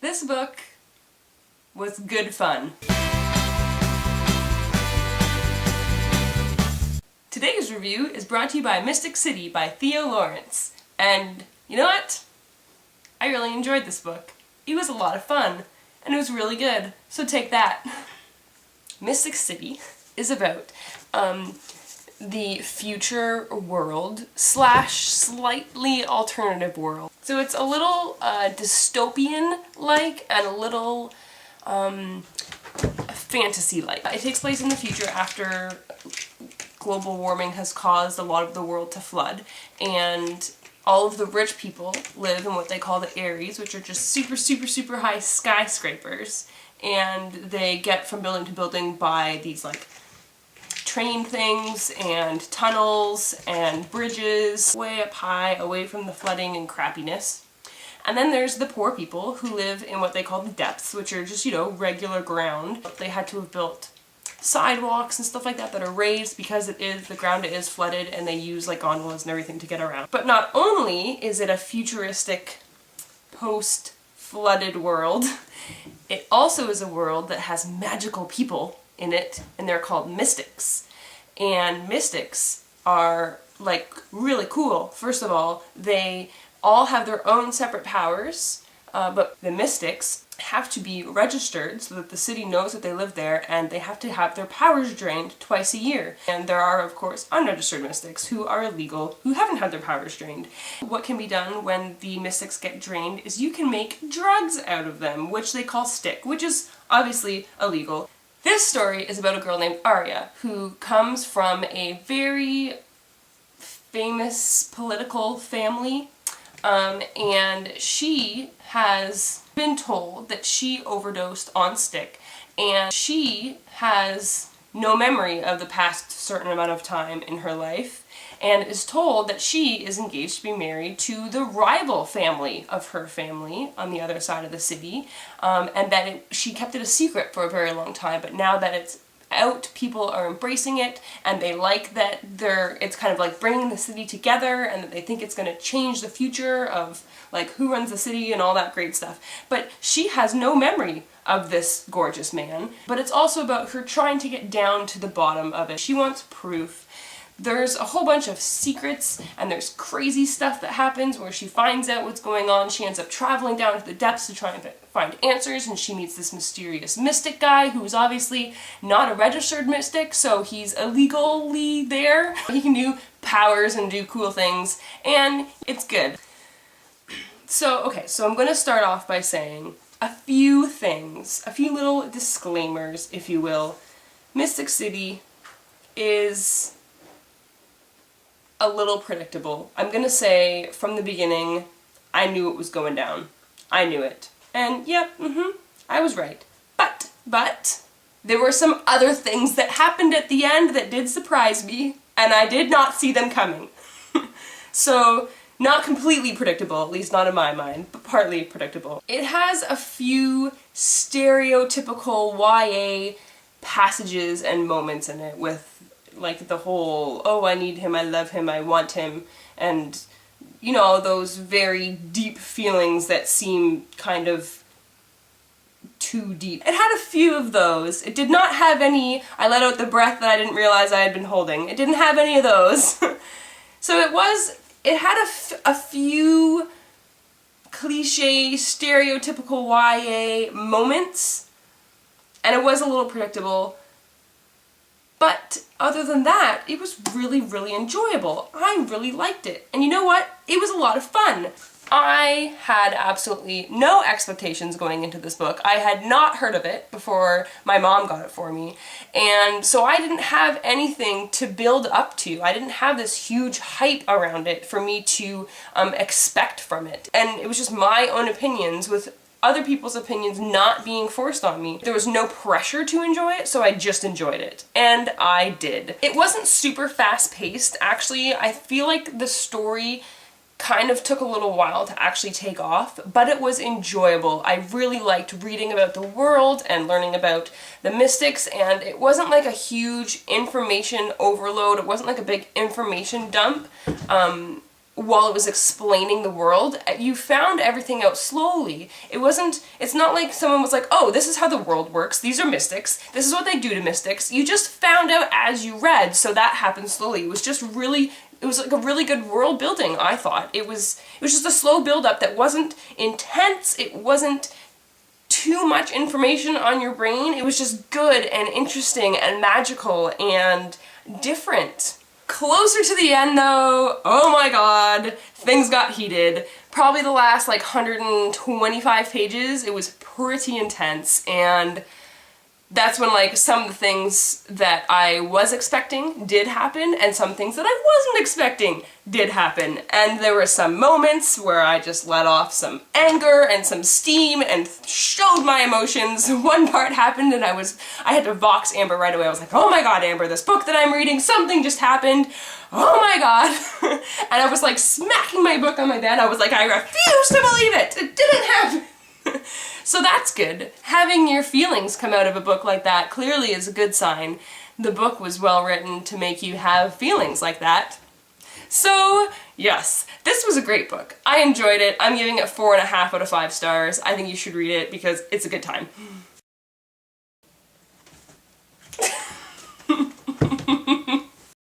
This book was good fun. Today's review is brought to you by Mystic City by Theo Lawrence. And you know what? I really enjoyed this book. It was a lot of fun, and it was really good. So take that. Mystic City is about the future world / slightly alternative world. So it's a little dystopian-like and a little fantasy-like. It takes place in the future after global warming has caused a lot of the world to flood, and all of the rich people live in what they call the areas, which are just super high skyscrapers, and they get from building to building by these like train things and tunnels and bridges way up high away from the flooding and crappiness. And then there's the poor people who live in what they call the depths, which are just, you know, regular ground. They had to have built sidewalks and stuff like that that are raised because the ground is flooded, and they use like gondolas and everything to get around. But not only is it a futuristic post-flooded world, it also is a world that has magical people in it, and they're called mystics. And mystics are like really cool. First of all, they all have their own separate powers, but the mystics have to be registered so that the city knows that they live there, and they have to have their powers drained twice a year. And there are, of course, unregistered mystics who are illegal, who haven't had their powers drained. What can be done when the mystics get drained is you can make drugs out of them, which they call stick, which is obviously illegal. This story is about a girl named Arya, who comes from a very famous political family, and she has been told that she overdosed on stick, and she has no memory of the past certain amount of time in her life, and is told that she is engaged to be married to the rival family of her family on the other side of the city, and that she kept it a secret for a very long time, but now that it's out, people are embracing it, and they like that it's kind of like bringing the city together, and that they think it's going to change the future of like who runs the city and all that great stuff. But she has no memory of this gorgeous man, but it's also about her trying to get down to the bottom of it. She wants proof. There's a whole bunch of secrets, and there's crazy stuff that happens where she finds out what's going on. She ends up traveling down to the depths to try and find answers, and she meets this mysterious mystic guy who's obviously not a registered mystic, so he's illegally there. He can do powers and do cool things, and it's good. So I'm going to start off by saying a few things, a few little disclaimers, if you will. Mystic City is a little predictable. I'm gonna say from the beginning, I knew it was going down. I knew it. And yep, I was right. But there were some other things that happened at the end that did surprise me, and I did not see them coming. So, not completely predictable, at least not in my mind, but partly predictable. It has a few stereotypical YA passages and moments in it with like the whole, oh, I need him, I love him, I want him, and, you know, those very deep feelings that seem kind of too deep. It had a few of those. It did not have any, I let out the breath that I didn't realize I had been holding. It didn't have any of those. So it had a few cliche, stereotypical YA moments, and it was a little predictable. But other than that, it was really enjoyable. I really liked it. And you know what? It was a lot of fun. I had absolutely no expectations going into this book. I had not heard of it before my mom got it for me. And so I didn't have anything to build up to. I didn't have this huge hype around it for me to expect from it. And it was just my own opinions with other people's opinions not being forced on me. There was no pressure to enjoy it, so I just enjoyed it. And I did. It wasn't super fast-paced, actually. I feel like the story kind of took a little while to actually take off, but it was enjoyable. I really liked reading about the world and learning about the mystics, and it wasn't like a huge information overload. It wasn't like a big information dump. while it was explaining the world. You found everything out slowly. It's not like someone was like, oh, this is how the world works, these are mystics, this is what they do to mystics. You just found out as you read, so that happened slowly. It was like a really good world building, I thought. It was just a slow build up that wasn't intense, it wasn't too much information on your brain, it was just good and interesting and magical and different. Closer to the end though, oh my god, things got heated. Probably the last like 125 pages, it was pretty intense, and that's when like some of the things that I was expecting did happen, and some things that I wasn't expecting did happen. And there were some moments where I just let off some anger and some steam and showed my emotions. One part happened and I had to vox Amber right away. I was like, oh my god, Amber, this book that I'm reading, something just happened. Oh my god. And I was like smacking my book on my bed. I was like, I refuse to believe it. It didn't happen. So that's good. Having your feelings come out of a book like that clearly is a good sign. The book was well written to make you have feelings like that. So, yes, this was a great book. I enjoyed it. I'm giving it 4.5 out of 5 stars. I think you should read it because it's a good time.